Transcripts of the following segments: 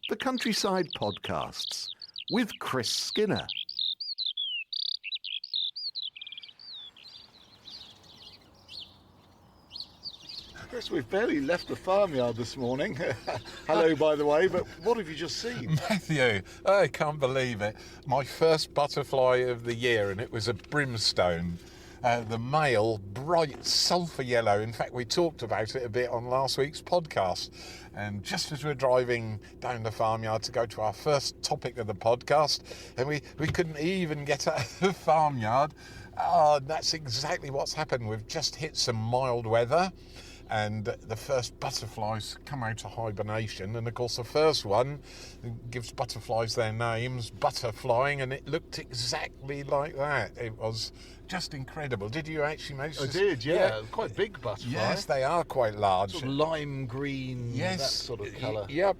The Countryside Podcasts with Chris Skinner. Chris, we've barely left the farmyard this morning. Hello, by the way, but what have you just seen? Matthew, I can't believe it. My first butterfly of the year, and it was a brimstone. The male, bright sulphur-yellow. In fact, we talked about it a bit on last week's podcast. And just as we're driving down the farmyard to go to our first topic of the podcast, and we couldn't even get out of the farmyard. That's exactly what's happened. We've just hit some mild weather, and the first butterflies come out of hibernation. And of course the first one gives butterflies their names, butterflying, and it looked exactly like that. It was just incredible. Did you actually manage to... I did, yeah. Quite big butterfly. Yes, they are quite large. Sort of lime green, yes, that sort of colour. Yep,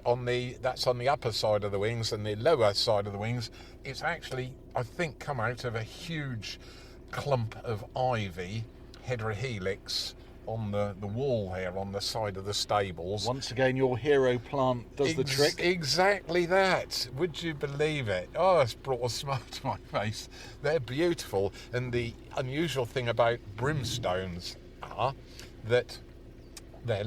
that's on the upper side of the wings, and the lower side of the wings, it's actually, I think, come out of a huge clump of ivy, heterohelix, on the wall here on the side of the stables. Once again, your hero plant does the trick. Exactly that. Would you believe it? Oh, it's brought a smile to my face. They're beautiful. And the unusual thing about brimstones are that their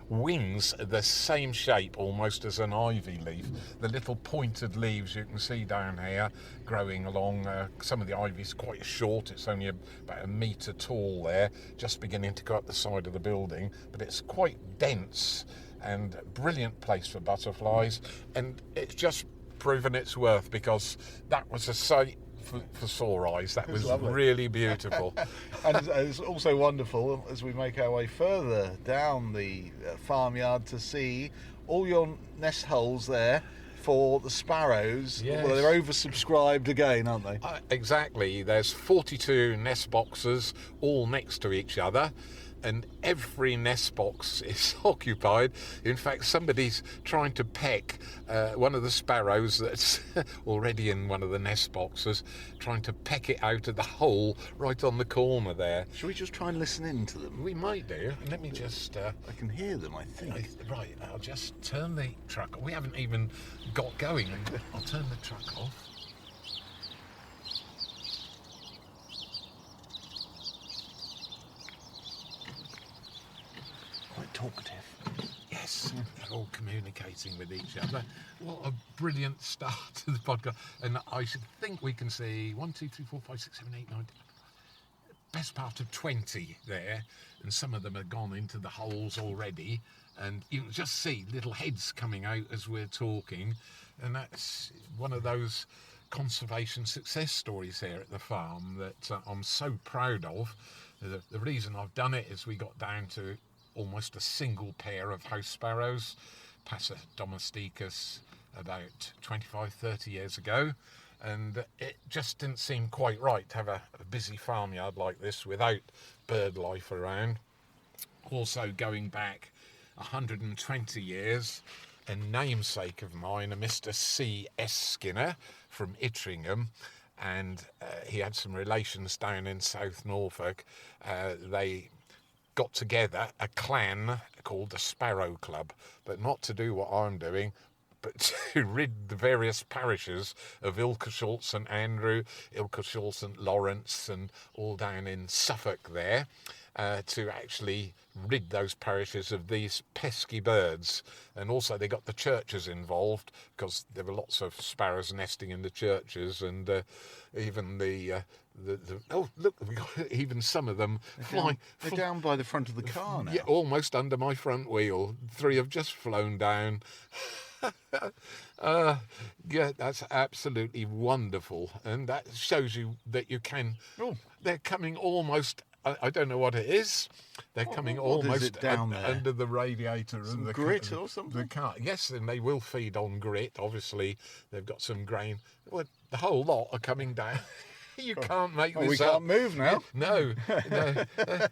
wings are the same shape almost as an ivy leaf. The little pointed leaves you can see down here growing along. Some of the ivy's quite short. It's only about 1 metre tall there, just beginning to go up the side of the building. But it's quite dense and a brilliant place for butterflies. And it's just proven its worth, because that was a sight for sore eyes. That was really beautiful. And it's also wonderful as we make our way further down the farmyard to see all your nest holes there for the sparrows. Yes. Well, they're oversubscribed again, aren't they? Exactly. There's 42 nest boxes all next to each other, and every nest box is occupied. In fact, somebody's trying to peck one of the sparrows that's already in one of the nest boxes, trying to peck it out of the hole right on the corner there. Shall we just try and listen in to them? We might do. Let me just... I can hear them, I think. Right, I'll just turn the truck off. We haven't even got going. I'll turn the truck off. Quite talkative. Yes, they're all communicating with each other. What a brilliant start to the podcast. And I should think we can see 1, 2, 3, 4, 5, 6, 7, 8, 9, best part of 20 there. And some of them have gone into the holes already. And you can just see little heads coming out as we're talking. And that's one of those conservation success stories here at the farm that I'm so proud of. The reason I've done it is we got down to almost a single pair of house sparrows, Passer domesticus, about 25-30 years ago, and it just didn't seem quite right to have a busy farmyard like this without bird life around. Also, going back 120 years, a namesake of mine, a Mr. C.S. Skinner from Itteringham, and he had some relations down in South Norfolk. They got together a clan called the Sparrow Club, but not to do what I'm doing, but to rid the various parishes of Ilkesholt, St Andrew, Ilkesholt, St Lawrence, and all down in Suffolk there, to actually rid those parishes of these pesky birds. And also they got the churches involved, because there were lots of sparrows nesting in the churches, and even the oh look, we got even some of them flying. They're down by the front of the car now. Yeah, almost under my front wheel. 3 have just flown down. Yeah, that's absolutely wonderful, and that shows you that you can. Oh. They're coming almost. I don't know what it is. They're coming almost under the radiator some of the grit or something. The car. Yes, and they will feed on grit. Obviously, they've got some grain. Well, the whole lot are coming down. You can't make this up. We can't move now. No.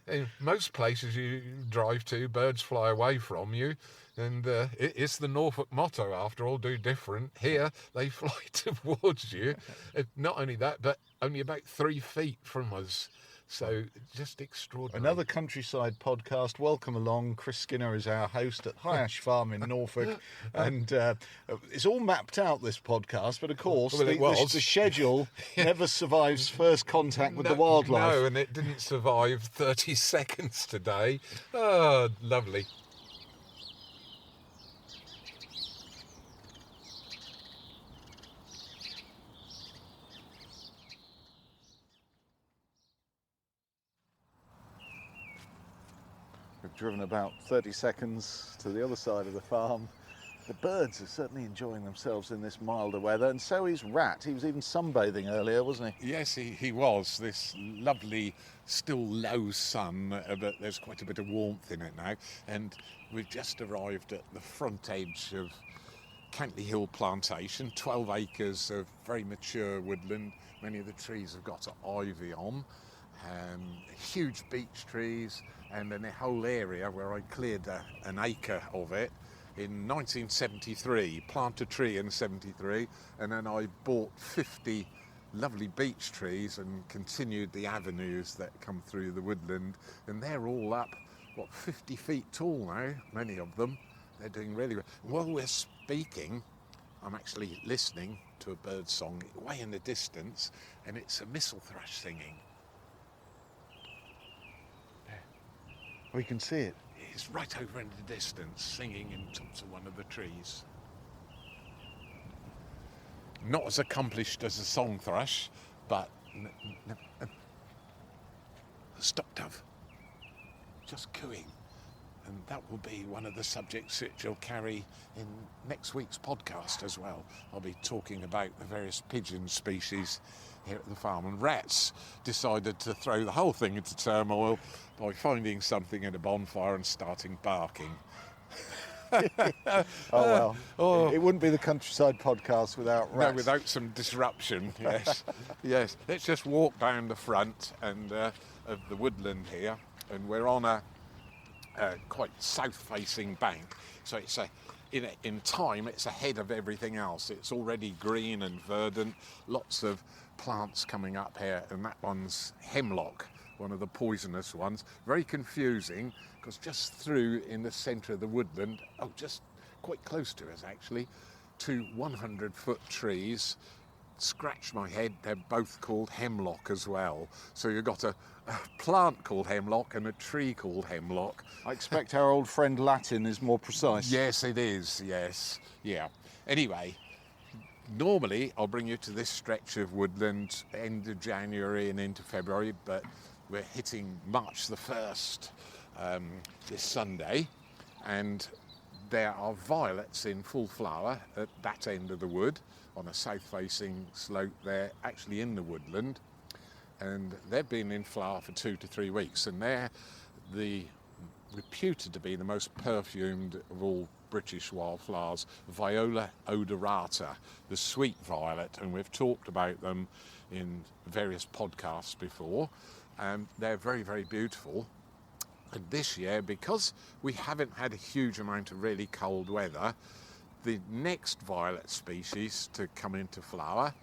In most places you drive to, birds fly away from you. And it's the Norfolk motto, after all, do different. Here, they fly towards you. Not only that, but only about 3 feet from us. So just extraordinary. Another countryside podcast. Welcome along. Chris Skinner is our host at High Ash Farm in Norfolk, and it's all mapped out, this podcast. But of course, Well, the schedule never survives first contact with the wildlife. No, and it didn't survive 30 seconds today. Oh, lovely. We've driven about 30 seconds to the other side of the farm. The birds are certainly enjoying themselves in this milder weather, and so is Rat. He was even sunbathing earlier, wasn't he? Yes, he was. This lovely, still low sun, but there's quite a bit of warmth in it now. And we've just arrived at the front edge of Cantley Hill Plantation, 12 acres of very mature woodland. Many of the trees have got ivy on. Huge beech trees, and then a whole area where I cleared an acre of it in 1973, planted a tree in 73, and then I bought 50 lovely beech trees and continued the avenues that come through the woodland, and they're all up, 50 feet tall now, many of them. They're doing really well. While we're speaking, I'm actually listening to a bird song way in the distance, and it's a missel thrush singing. We can see it. It's right over in the distance, singing in tops of one of the trees. Not as accomplished as a song thrush, but a stock dove, just cooing. And that will be one of the subjects that you'll carry in next week's podcast as well. I'll be talking about the various pigeon species here at the farm. And Rats decided to throw the whole thing into turmoil by finding something at a bonfire and starting barking. Oh well, it wouldn't be the countryside podcast without Rats. No, without some disruption, yes. Yes, let's just walk down the front and of the woodland here, and we're on a quite south-facing bank, so it's in time it's ahead of everything else. It's already green and verdant, lots of plants coming up here, and that one's hemlock, one of the poisonous ones. Very confusing, because just through in the centre of the woodland, just quite close to us actually, 2 100-foot trees. Scratch my head, they're both called hemlock as well. So you've got a plant called hemlock and a tree called hemlock. I expect our old friend Latin is more precise. Yes, it is, yes. Yeah. Anyway, normally I'll bring you to this stretch of woodland end of January and into February, but we're hitting March the 1st this Sunday, and there are violets in full flower at that end of the wood on a south-facing slope there, actually in the woodland, and they've been in flower for 2 to 3 weeks, and they're reputed to be the most perfumed of all British wildflowers, Viola odorata, the sweet violet, and we've talked about them in various podcasts before, and they're very, very beautiful. And this year, because we haven't had a huge amount of really cold weather, the next violet species to come into flower,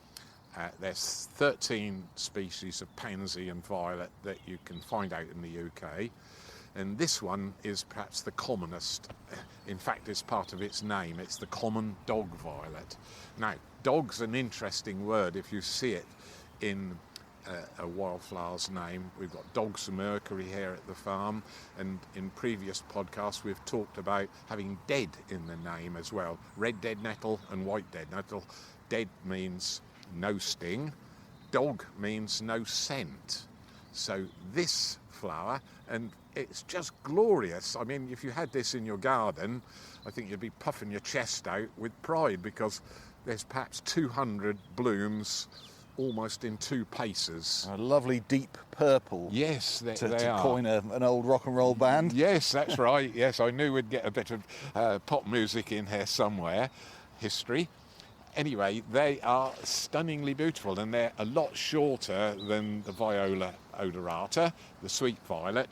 there's 13 species of pansy and violet that you can find out in the UK, and this one is perhaps the commonest. In fact, it's part of its name. It's the common dog violet. Now, dog's an interesting word if you see it in a wildflower's name. We've got dogs of Mercury here at the farm, and in previous podcasts we've talked about having dead in the name as well. Red dead nettle and white dead nettle. Dead means no sting, dog means no scent. So this flower, and it's just glorious. I mean, if you had this in your garden, I think you'd be puffing your chest out with pride, because there's perhaps 200 blooms almost in 2 paces. A lovely deep purple. Yes, they to are. Coin an old rock and roll band. Yes, that's right. Yes, I knew we'd get a bit of pop music in here somewhere. History. Anyway, they are stunningly beautiful, and they're a lot shorter than the Viola odorata, the sweet violet.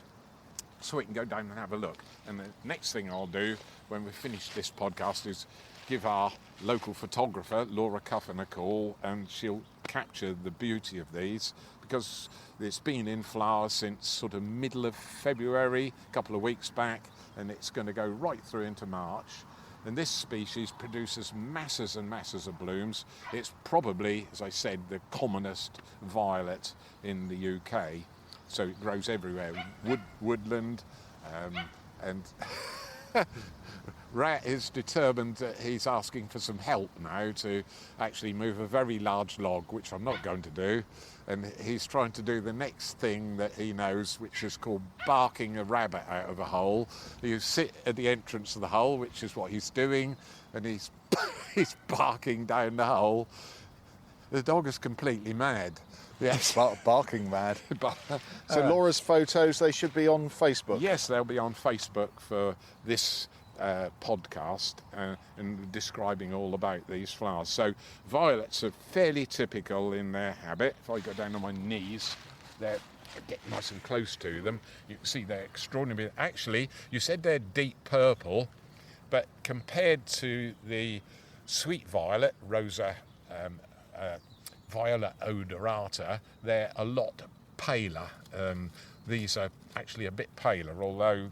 So we can go down and have a look. And the next thing I'll do when we finish this podcast is give our local photographer, Laura Cuffin, a call, and she'll capture the beauty of these. because it's been in flower since sort of middle of February, a couple of weeks back, and it's going to go right through into March. And this species produces masses and masses of blooms. It's probably, as I said, the commonest violet in the UK. So it grows everywhere, woodland, and Rat is determined that he's asking for some help now to actually move a very large log, which I'm not going to do. And he's trying to do the next thing that he knows, which is called barking a rabbit out of a hole. You sit at the entrance of the hole, which is what he's doing, and he's barking down the hole. The dog is completely mad. Yes, barking mad. So Laura's photos, they should be on Facebook. Yes, they'll be on Facebook for this podcast and describing all about these flowers. So violets are fairly typical in their habit. If I go down on my knees, they're getting nice and close to them. You can see they're extraordinary. Actually, you said they're deep purple, but compared to the sweet violet, Rosa Viola odorata, they're a lot paler. These are actually a bit paler, although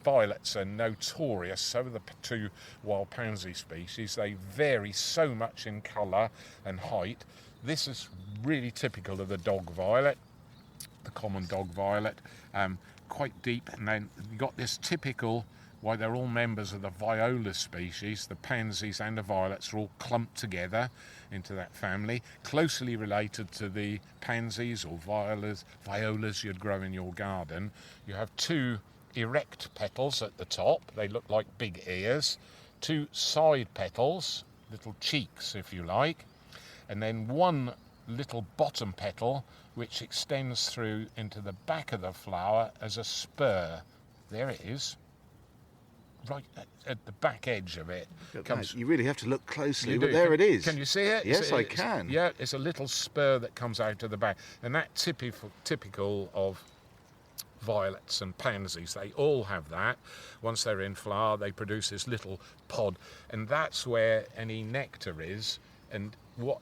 violets are notorious, so are the two wild pansy species. They vary so much in colour and height. This is really typical of the dog violet, the common dog violet, quite deep. And then you've got this typical, why they're all members of the Viola species. The pansies and the violets are all clumped together into that family, closely related to the pansies or violas you'd grow in your garden. You have two erect petals at the top, they look like big ears, two side petals, little cheeks if you like, and then one little bottom petal which extends through into the back of the flower as a spur. There it is, right at the back edge of it. You really have to look closely, but there it is. Can you see it? Yes, I can. Yeah, it's a little spur that comes out of the back, and that's typical of violets and pansies. They all have that. Once they're in flower, they produce this little pod, and that's where any nectar is. And what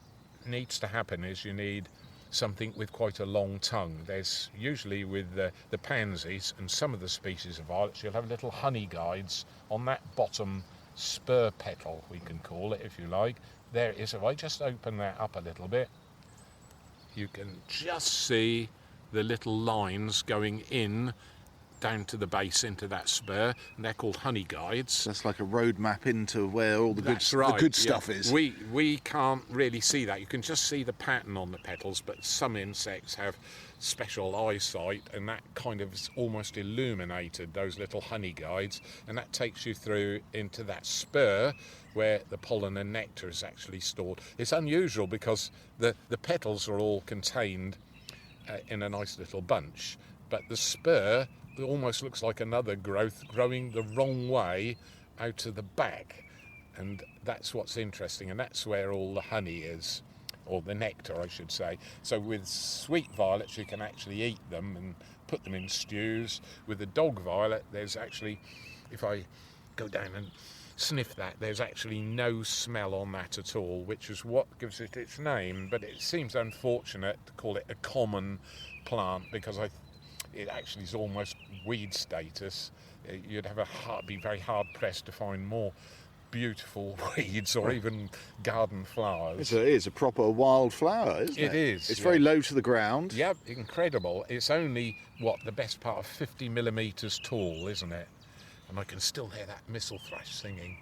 needs to happen is you need something with quite a long tongue. There's usually with the pansies and some of the species of violets, you'll have little honey guides on that bottom spur petal, we can call it if you like. There it is. If I just open that up a little bit, you can just see the little lines going in down to the base into that spur, and they're called honey guides. That's like a road map into where all the good stuff is. We can't really see that. You can just see the pattern on the petals, but some insects have special eyesight, and that kind of is almost illuminated, those little honey guides, and that takes you through into that spur where the pollen and nectar is actually stored. It's unusual because the petals are all contained in a nice little bunch, but the spur almost looks like another growth growing the wrong way out to the back, and that's what's interesting, and that's where all the honey is, or the nectar I should say. So with sweet violets you can actually eat them and put them in stews. With the dog violet, there's actually, if I go down and sniff that, there's actually no smell on that at all, which is what gives it its name. But it seems unfortunate to call it a common plant, because it actually is almost weed status. You'd have be very hard pressed to find more beautiful weeds or even garden flowers. It is a proper wild flower, isn't it? It is. It's very low to the ground. Yep, incredible. It's only, the best part of 50 millimetres tall, isn't it? And I can still hear that missel thrush singing,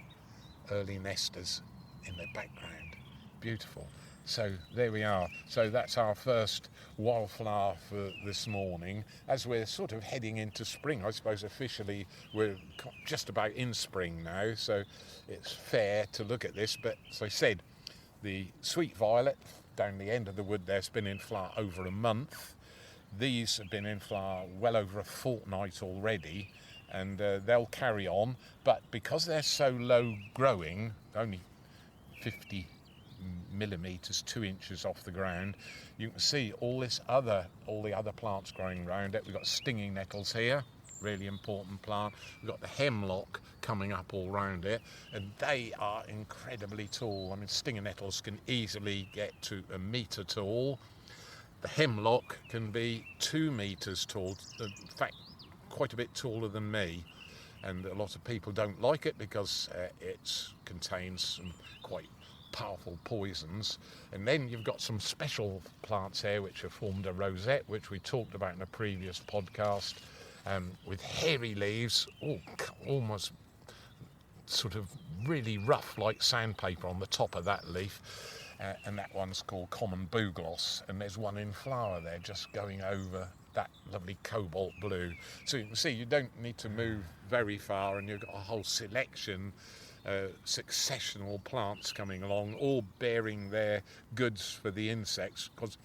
early nesters in the background. Beautiful. So there we are. So that's our first wildflower for this morning. As we're sort of heading into spring, I suppose officially we're just about in spring now, so it's fair to look at this. But as I said, the sweet violet down the end of the wood there's been in flower over a month. These have been in flower well over a fortnight already, and they'll carry on. But because they're so low growing, only 50 millimetres, 2 inches off the ground, you can see all the other plants growing around it. We've got stinging nettles here, really important plant. We've got the hemlock coming up all round it, and they are incredibly tall. I mean, stinging nettles can easily get to 1 metre tall. The hemlock can be 2 metres tall, in fact quite a bit taller than me, and a lot of people don't like it because it contains some quite powerful poisons. And then you've got some special plants here which have formed a rosette, which we talked about in a previous podcast, with hairy leaves, almost sort of really rough like sandpaper on the top of that leaf, and that one's called common bugloss, and there's one in flower there just going over that lovely cobalt blue. So you can see you don't need to move very far, and you've got a whole selection, successional plants coming along, all bearing their goods for the insects, because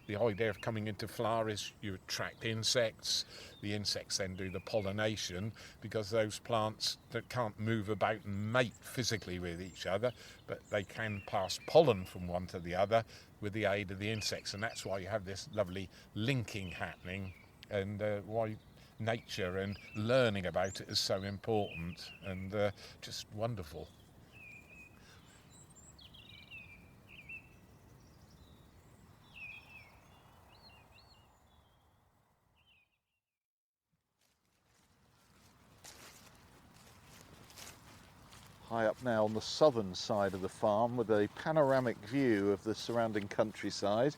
the idea of coming into flower is you attract insects. The insects then do the pollination, because those plants that can't move about and mate physically with each other, but they can pass pollen from one to the other with the aid of the insects. And that's why you have this lovely linking happening, and why nature and learning about it is so important, and just wonderful. High up now on the southern side of the farm with a panoramic view of the surrounding countryside.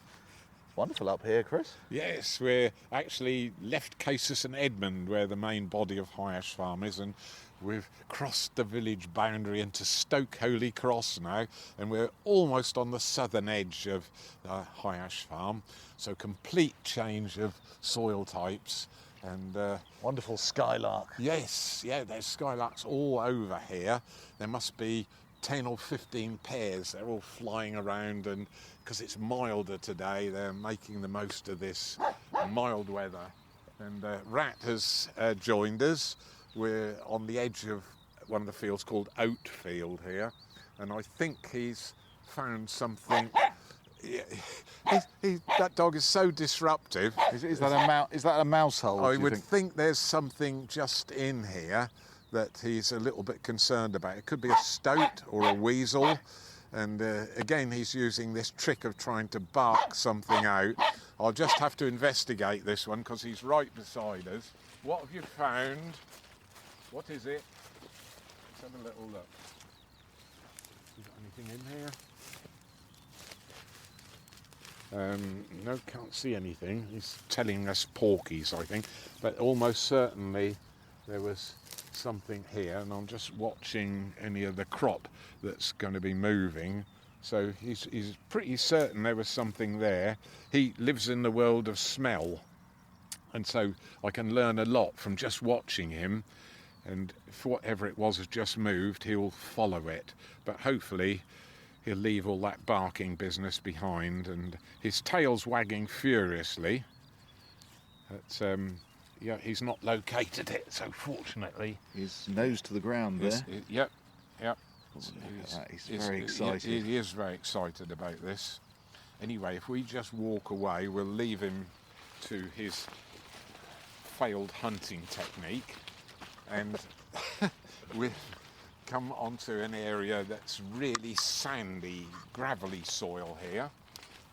Wonderful up here, Chris. Yes, we're actually left Cases and Edmund, where the main body of High Ash Farm is, and we've crossed the village boundary into Stoke Holy Cross now, and we're almost on the southern edge of High Ash Farm. So complete change of soil types, and wonderful skylark. Yes, yeah, there's skylarks all over here. There must be 10 or 15 pairs. They're all flying around, and because it's milder today, they're making the most of this mild weather. And Rat has joined us. We're on the edge of one of the fields called Oat Field here, and I think he's found something. That dog is so disruptive. Is that a mouse hole? I would think there's something just in here that he's a little bit concerned about. It could be a stoat or a weasel, and again he's using this trick of trying to bark something out. I'll just have to investigate this one because he's right beside us. What have you found? What is it? Let's have a little look. You got anything in here? No, can't see anything. He's telling us porkies, I think, but almost certainly there was something here, and I'm just watching any of the crop that's going to be moving. So he's pretty certain there was something there. He lives in the world of smell, and so I can learn a lot from just watching him, and if whatever it was has just moved, he'll follow it, but hopefully he'll leave all that barking business behind. And his tail's wagging furiously. But, yeah, he's not located it, so fortunately. His nose to the ground there. Yep. He's very excited. He is very excited about this. Anyway, if we just walk away, we'll leave him to his failed hunting technique, and we'll come onto an area that's really sandy, gravelly soil here,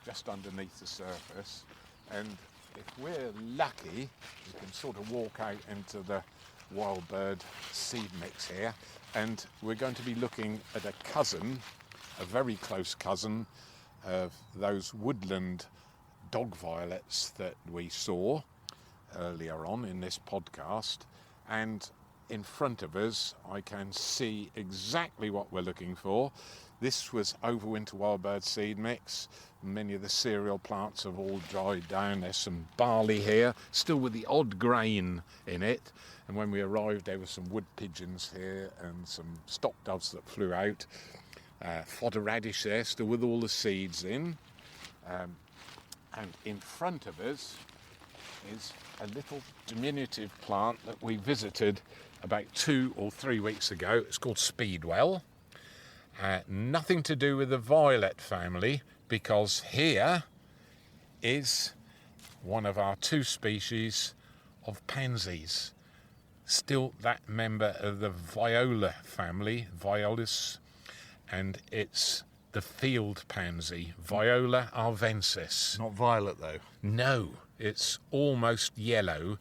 just underneath the surface. And if we're lucky, we can sort of walk out into the wild bird seed mix here, and we're going to be looking at a cousin, a very close cousin of those woodland dog violets that we saw earlier on in this podcast. And in front of us, I can see exactly what we're looking for. This was overwinter wild bird seed mix. Many of the cereal plants have all dried down. There's some barley here, still with the odd grain in it. And when we arrived, there were some wood pigeons here and some stock doves that flew out. Fodder radish there, still with all the seeds in. And in front of us is a little diminutive plant that we visited about 2 or 3 weeks ago. It's called Speedwell. Nothing to do with the violet family, because here is one of our 2 species of pansies. Still that member of the Viola family, Violis, and it's the field pansy, Viola arvensis. Not violet though. No, it's almost yellow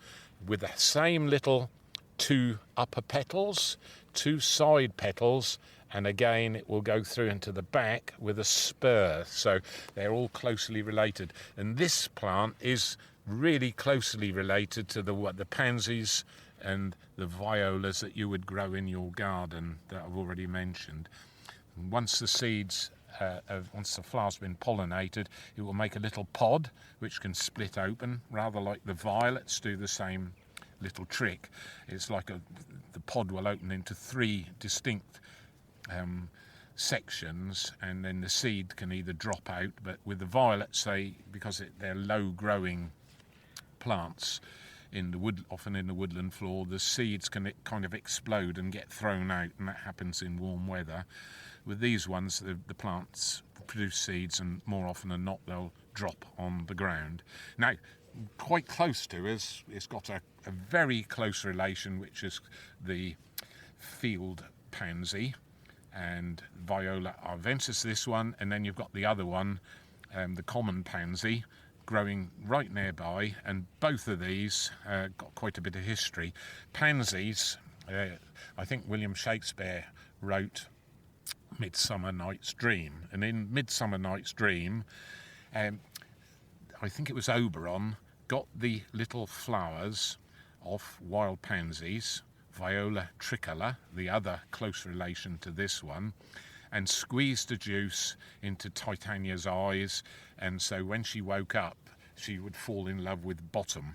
with the same little 2 upper petals, 2 side petals, and again it will go through into the back with a spur. So they're all closely related. And this plant is really closely related to the pansies and the violas that you would grow in your garden that I've already mentioned. And once the seeds, once the flower's been pollinated, it will make a little pod which can split open, rather like the violets do the same little trick. It's like the pod will open into 3 distinct sections, and then the seed can either drop out. But with the violets, because they're low-growing plants, often in the woodland floor, the seeds can kind of explode and get thrown out, and that happens in warm weather. With these ones, the plants produce seeds, and more often than not they'll drop on the ground. Now, quite close to us, it's got a very close relation, which is the field pansy and Viola arvensis, this one, and then you've got the other one, the common pansy, growing right nearby, and both of these got quite a bit of history. Pansies, I think William Shakespeare wrote Midsummer Night's Dream, and in Midsummer Night's Dream, I think it was Oberon got the little flowers off wild pansies, Viola tricolor, the other close relation to this one, and squeezed the juice into Titania's eyes, and so when she woke up she would fall in love with Bottom.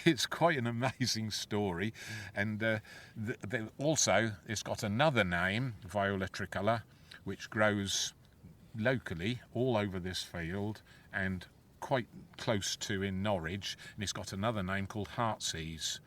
It's quite an amazing story. And also it's got another name, Viola tricolor, which grows locally all over this field and quite close to in Norwich, and it's got another name called heartsease.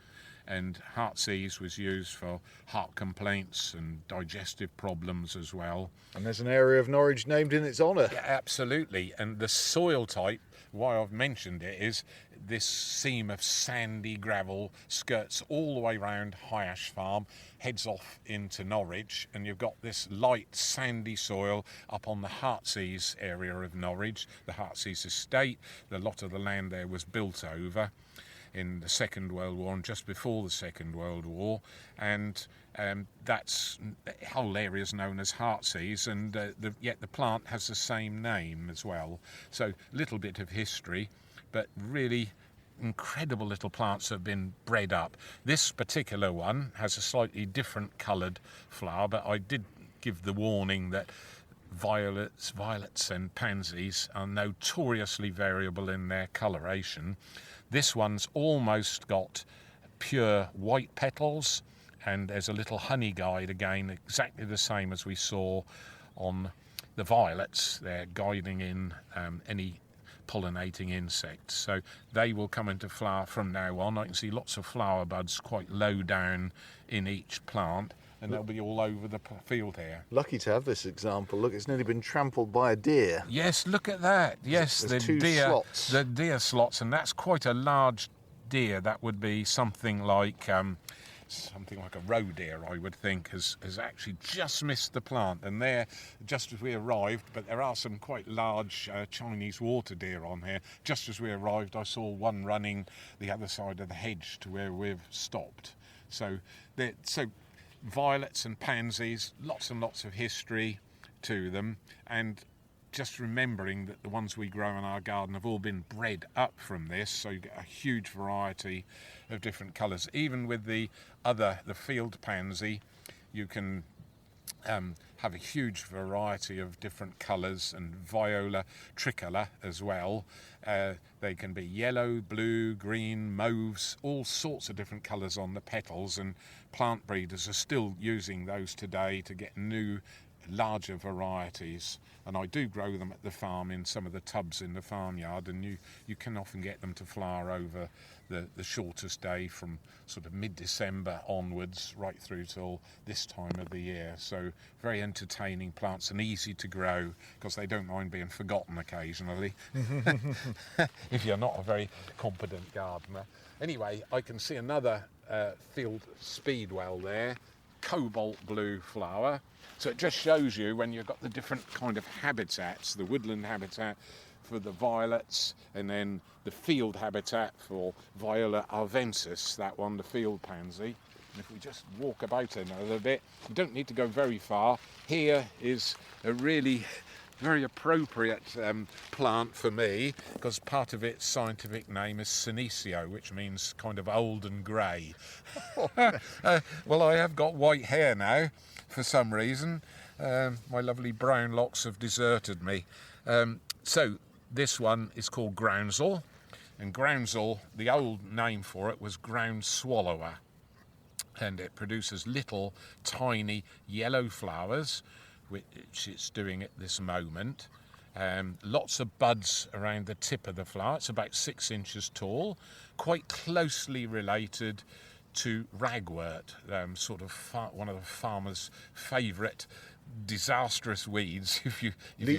And heartsease was used for heart complaints and digestive problems as well. And there's an area of Norwich named in its honour. Yeah, absolutely. And the soil type, why I've mentioned it, is this seam of sandy gravel skirts all the way round High Ash Farm, heads off into Norwich, and you've got this light sandy soil up on the Heartsease area of Norwich, the Heartsease estate. A lot of the land there was built over in the Second World War and just before the Second World War, and that's the whole area is known as Heartsease, and yet the plant has the same name as well. So a little bit of history, but really incredible little plants have been bred up. This particular one has a slightly different coloured flower, but I did give the warning that violets and pansies are notoriously variable in their coloration. This one's almost got pure white petals, and there's a little honey guide again, exactly the same as we saw on the violets. They're guiding in any pollinating insects, so they will come into flower from now on. I can see lots of flower buds quite low down in each plant, and they'll be all over the field here. Lucky to have this example. Look, it's nearly been trampled by a deer. Yes, look at that. Yes, there's the two deer slots. The deer slots, and that's quite a large deer. That would be something like a roe deer, I would think, has actually just missed the plant. And there, just as we arrived, but there are some quite large Chinese water deer on here. Just as we arrived, I saw one running the other side of the hedge to where we've stopped. So violets and pansies, lots and lots of history to them, and just remembering that the ones we grow in our garden have all been bred up from this, so you get a huge variety of different colours. Even with the field pansy, you can have a huge variety of different colours, and Viola tricolor as well. They can be yellow, blue, green, mauves, all sorts of different colours on the petals, and plant breeders are still using those today to get new, larger varieties. And I do grow them at the farm in some of the tubs in the farmyard, and you can often get them to flower over the shortest day from sort of mid-December onwards right through till this time of the year. So very entertaining plants and easy to grow because they don't mind being forgotten occasionally if you're not a very competent gardener. Anyway, I can see another field speedwell there, cobalt blue flower. So it just shows you when you've got the different kind of habitats, the woodland habitat for the violets, and then the field habitat for Viola arvensis, that one, the field pansy. And if we just walk about another bit, you don't need to go very far. Here is a really very appropriate plant for me, because part of its scientific name is senecio, which means kind of old and grey. Well, I have got white hair now for some reason. My lovely brown locks have deserted me. So this one is called groundsel, and groundsel, the old name for it was ground swallower, and it produces little tiny yellow flowers, which it's doing at this moment. Lots of buds around the tip of the flower. It's about 6 inches tall, quite closely related to ragwort, sort of one of the farmer's favourite disastrous weeds, if you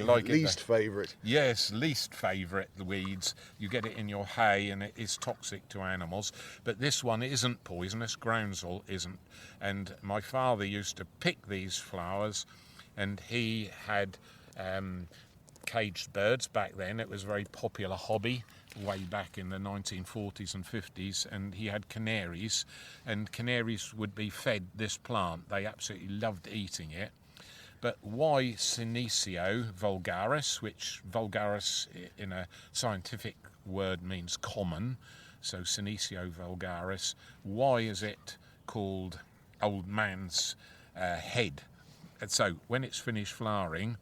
like it. Least favourite. Yes, least favourite, the weeds. You get it in your hay and it is toxic to animals. But this one isn't poisonous, groundsel isn't. And my father used to pick these flowers, and he had caged birds back then. It was a very popular hobby way back in the 1940s and 50s, and he had canaries, and canaries would be fed this plant. They absolutely loved eating it. But why senecio vulgaris, which vulgaris in a scientific word means common, so senecio vulgaris, why is it called old man's head? And so when it's finished flowering,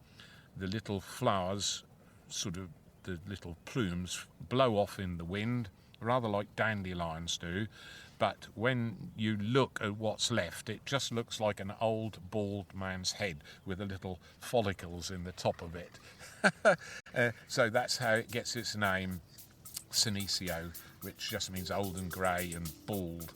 the little flowers, sort of the little plumes, blow off in the wind, rather like dandelions do. But when you look at what's left, it just looks like an old bald man's head with the little follicles in the top of it. So that's how it gets its name, senecio, which just means old and grey and bald.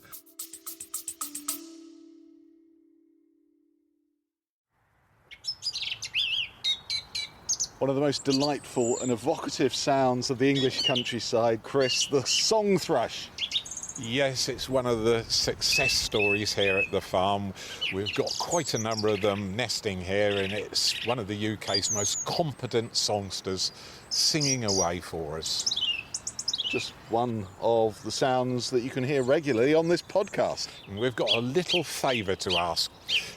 One of the most delightful and evocative sounds of the English countryside, Chris, the song thrush. Yes, it's one of the success stories here at the farm. We've got quite a number of them nesting here, and it's one of the UK's most competent songsters singing away for us. Just one of the sounds that you can hear regularly on this podcast. And we've got a little favour to ask.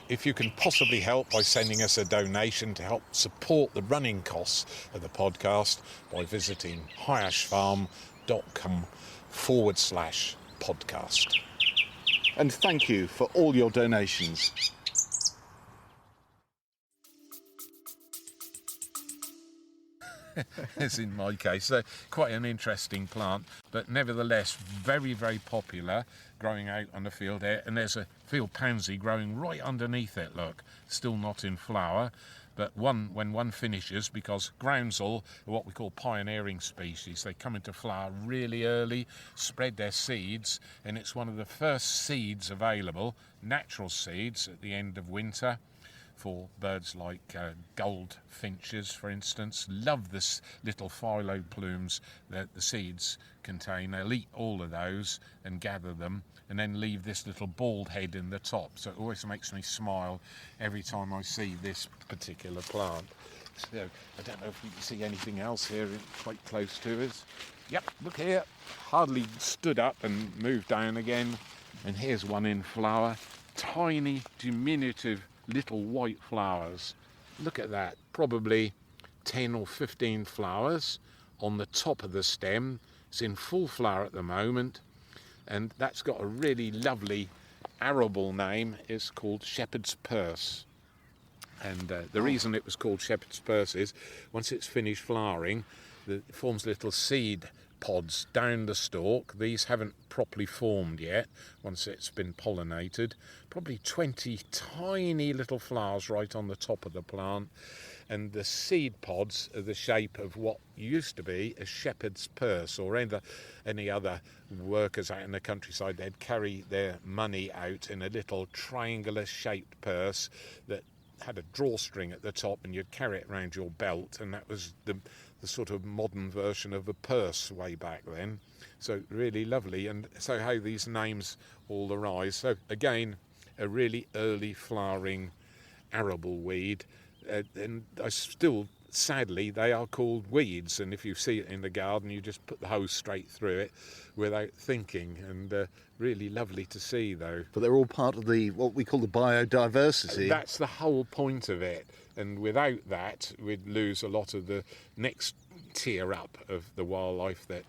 If you can possibly help by sending us a donation to help support the running costs of the podcast by visiting highashfarm.com/podcast. And thank you for all your donations. As in my case, quite an interesting plant, but nevertheless very, very popular, growing out on the field here. And there's a field pansy growing right underneath it, look, still not in flower, but when one finishes, because groundsel are what we call pioneering species, they come into flower really early, spread their seeds, and it's one of the first seeds available, natural seeds, at the end of winter, for birds like goldfinches, for instance. Love this little phyllo plumes that the seeds contain. They'll eat all of those and gather them, and then leave this little bald head in the top. So it always makes me smile every time I see this particular plant. So I don't know if you can see anything else here quite close to us. Yep, look here. Hardly stood up and moved down again. And here's one in flower. Tiny, diminutive little white flowers. Look at that, probably 10 or 15 flowers on the top of the stem. It's in full flower at the moment, and that's got a really lovely arable name. It's called shepherd's purse. And the reason it was called shepherd's purse is once it's finished flowering, it forms little seed pods down the stalk. These haven't properly formed yet once it's been pollinated. Probably 20 tiny little flowers right on the top of the plant, and the seed pods are the shape of what used to be a shepherd's purse, or any other workers out in the countryside. They'd carry their money out in a little triangular shaped purse that had a drawstring at the top, and you'd carry it around your belt, and that was the sort of modern version of a purse way back then. So really lovely. And so how these names all arise. So again, a really early flowering arable weed, and sadly, they are called weeds, and if you see it in the garden, you just put the hose straight through it without thinking, and really lovely to see, though. But they're all part of what we call the biodiversity. That's the whole point of it, and without that, we'd lose a lot of the next tier up of the wildlife that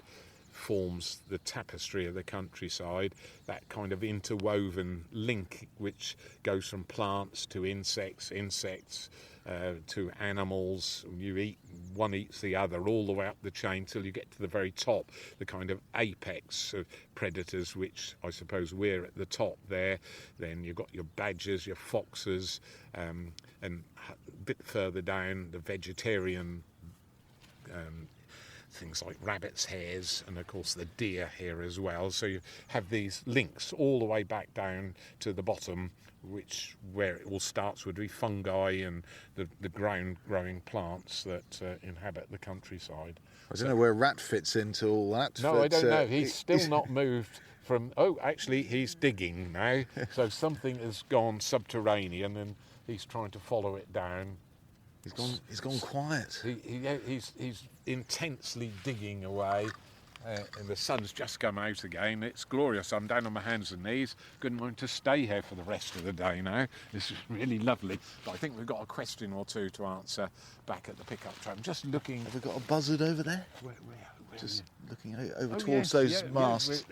forms the tapestry of the countryside, that kind of interwoven link which goes from plants to insects, to animals. One eats the other all the way up the chain till you get to the very top, the kind of apex of predators, which I suppose we're at the top there. Then you've got your badgers, your foxes, and a bit further down, the vegetarian things like rabbits, hares, and of course the deer here as well. So you have these links all the way back down to the bottom, where it all starts would be fungi and the ground growing plants that inhabit the countryside. I don't know where Rat fits into all that. No, I don't know. He's still not moved from... Oh, actually, he's digging now. So something has gone subterranean and he's trying to follow it down. He's gone quiet. He's intensely digging away, and the sun's just come out again. It's glorious. I'm down on my hands and knees. Good mind to stay here for the rest of the day now. This is really lovely. But I think we've got a question or two to answer back at the pickup truck. I'm just looking. Have we got a buzzard over there? Where just looking over towards those masts.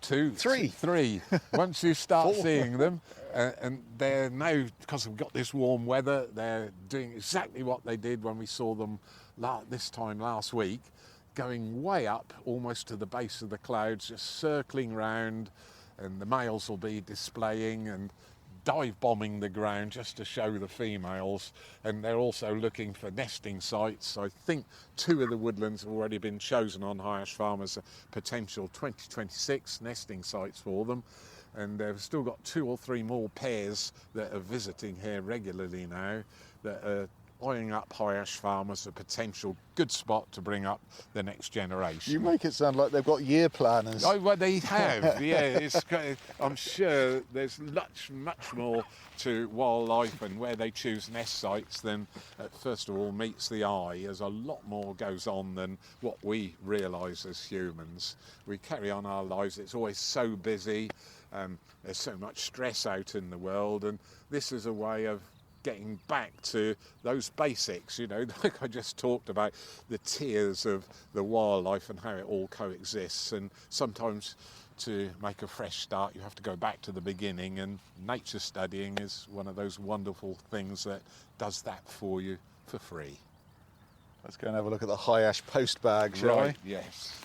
Three. Once you start seeing them, and they're now, because we've got this warm weather, they're doing exactly what they did when we saw them this time last week, going way up almost to the base of the clouds, just circling round, and the males will be displaying and dive bombing the ground just to show the females, and they're also looking for nesting sites. I think 2 of the woodlands have already been chosen on High Ash Farm as a potential 2026 nesting sites for them, and they've still got 2 or 3 more pairs that are visiting here regularly now that are eyeing up High Ash Farm as a potential good spot to bring up the next generation. You make it sound like they've got year planners. Oh, well, they have, yeah. I'm sure there's much more to wildlife and where they choose nest sites than, first of all, meets the eye, as a lot more goes on than what we realise as humans. We carry on our lives, it's always so busy, there's so much stress out in the world, and this is a way of getting back to those basics, like I just talked about, the tiers of the wildlife and how it all coexists. And sometimes to make a fresh start, you have to go back to the beginning, and nature studying is one of those wonderful things that does that for you for free. Let's go and have a look at the High Ash post bag, shall we? Yes.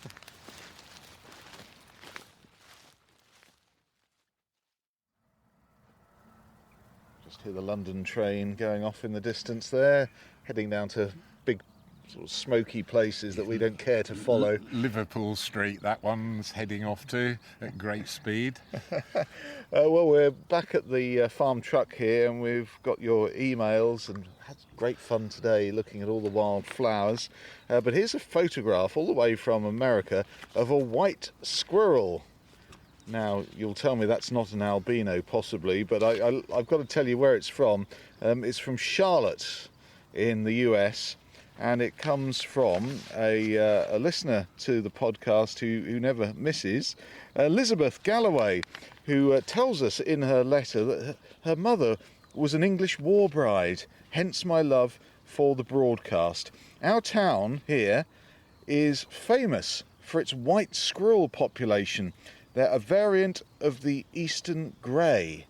Just hear the London train going off in the distance there, heading down to big sort of smoky places that we don't care to follow. Liverpool Street, that one's heading off to at great speed. Well, we're back at the farm truck here, and we've got your emails and had great fun today looking at all the wild flowers. But here's a photograph all the way from America of a white squirrel. Now, you'll tell me that's not an albino, possibly, but I've got to tell you where it's from. It's from Charlotte in the US, and it comes from a listener to the podcast who never misses, Elizabeth Galloway, who tells us in her letter that her mother was an English war bride, hence my love for the broadcast. Our town here is famous for its white squirrel population. They're a variant of the eastern grey.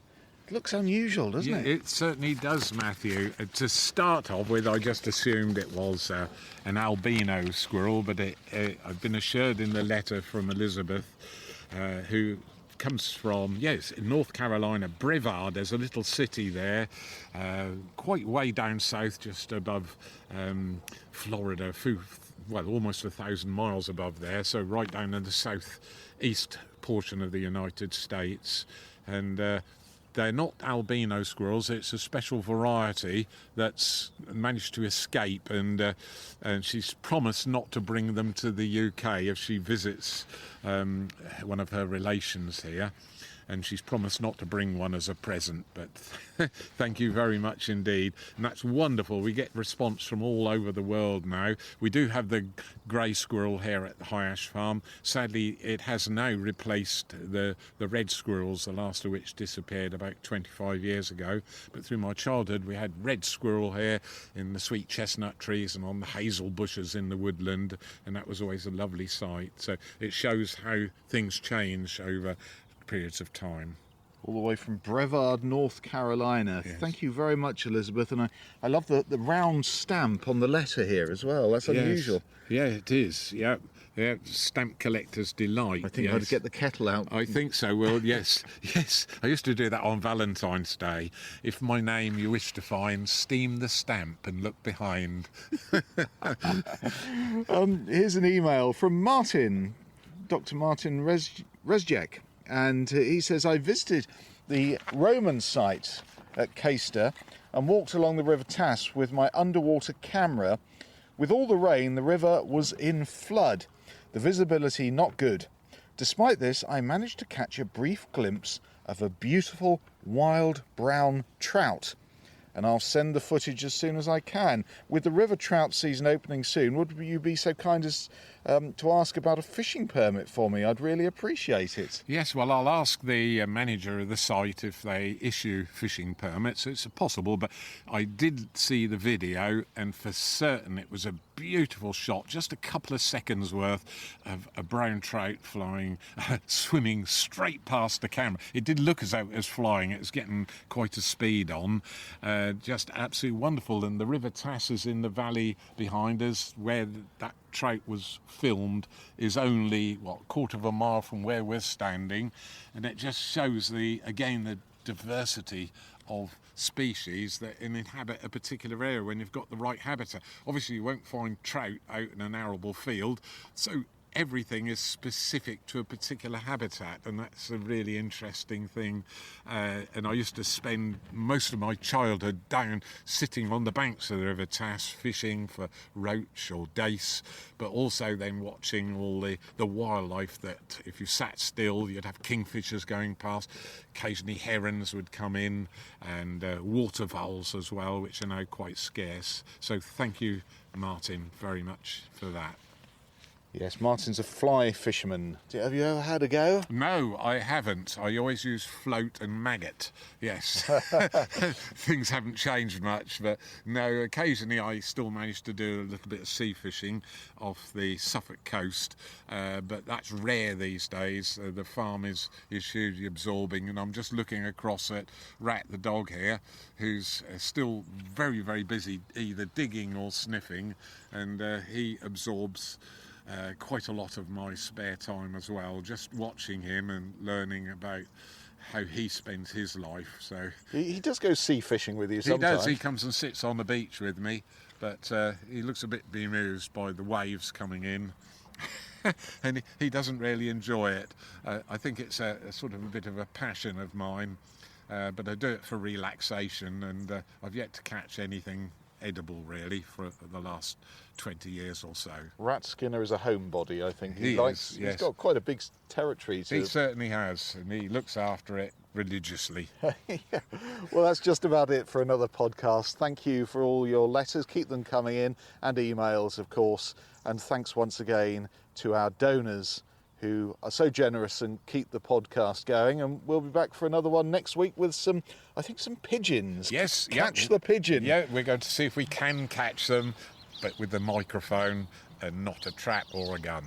It looks unusual, doesn't it? It certainly does, Matthew. To start off with, I just assumed it was an albino squirrel, but I've been assured in the letter from Elizabeth, who comes from, North Carolina, Brevard. There's a little city there, quite way down south, just above Florida, almost 1,000 miles above there, so right down in the southeast portion of the United States. And they're not albino squirrels, it's a special variety that's managed to escape, and she's promised not to bring them to the UK if she visits one of her relations here. and she's promised not to bring one as a present, but thank you very much indeed. And that's wonderful. We get response from all over the world now. We do have the grey squirrel here at the High Ash Farm. Sadly, it has now replaced the red squirrels, the last of which disappeared about 25 years ago. But through my childhood, we had red squirrel here in the sweet chestnut trees and on the hazel bushes in the woodland, and that was always a lovely sight. So it shows how things change over periods of time. All the way from Brevard, North Carolina. Yes. Thank you very much, Elizabeth. And I love the round stamp on the letter here as well. That's unusual. Yeah, it is. Yeah. Yeah, stamp collector's delight. I think I'd get the kettle out. I think so. Well, yes. I used to do that on Valentine's Day. If my name you wish to find, steam the stamp and look behind. Here's an email from Martin, Dr. Martin Rezjek. And he says, I visited the Roman site at Caister and walked along the River Tas with my underwater camera. With all the rain, the river was in flood. The visibility not good. Despite this, I managed to catch a brief glimpse of a beautiful wild brown trout. And I'll send the footage as soon as I can. With the river trout season opening soon, would you be so kind as to ask about a fishing permit for me? I'd really appreciate it. Yes, well, I'll ask the manager of the site if they issue fishing permits. It's possible, but I did see the video, and for certain it was a beautiful shot, just a couple of seconds worth of a brown trout flying, swimming straight past the camera. It did look as though it was flying. It was getting quite a speed on. Just absolutely wonderful. And the River Tas is in the valley behind us, where that trout was filmed, is only a quarter of a mile from where we're standing, and it just shows the diversity of species that inhabit a particular area when you've got the right habitat. Obviously you won't find trout out in an arable field, so everything is specific to a particular habitat, and that's a really interesting thing. And I used to spend most of my childhood down sitting on the banks of the River Tas fishing for roach or dace, but also then watching all the wildlife that if you sat still you'd have kingfishers going past, occasionally herons would come in, and water voles as well, which are now quite scarce. So thank you, Martin, very much for that. Yes, Martin's a fly fisherman. Have you ever had a go? No, I haven't. I always use float and maggot. Yes. Things haven't changed much, but no, occasionally I still manage to do a little bit of sea fishing off the Suffolk coast, but that's rare these days. The farm is hugely absorbing, and I'm just looking across at Rat the dog here, who's still very, very busy either digging or sniffing, and he absorbs quite a lot of my spare time as well, just watching him and learning about how he spends his life. So he does go sea fishing with you sometimes. He does. He comes and sits on the beach with me, but he looks a bit bemused by the waves coming in. And he doesn't really enjoy it. I think it's a sort of a bit of a passion of mine, but I do it for relaxation, and I've yet to catch anything edible really for the last 20 years or so. Rat Skinner is a homebody, I think. He likes. is, yes. He's got quite a big territory. He certainly has, and he looks after it religiously. Yeah. Well, that's just about it for another podcast. Thank you for all your letters. Keep them coming in, and emails, of course. And thanks once again to our donors who are so generous and keep the podcast going. And we'll be back for another one next week with some pigeons. Yes. Catch the pigeon. Yeah, we're going to see if we can catch them, but with the microphone and not a trap or a gun.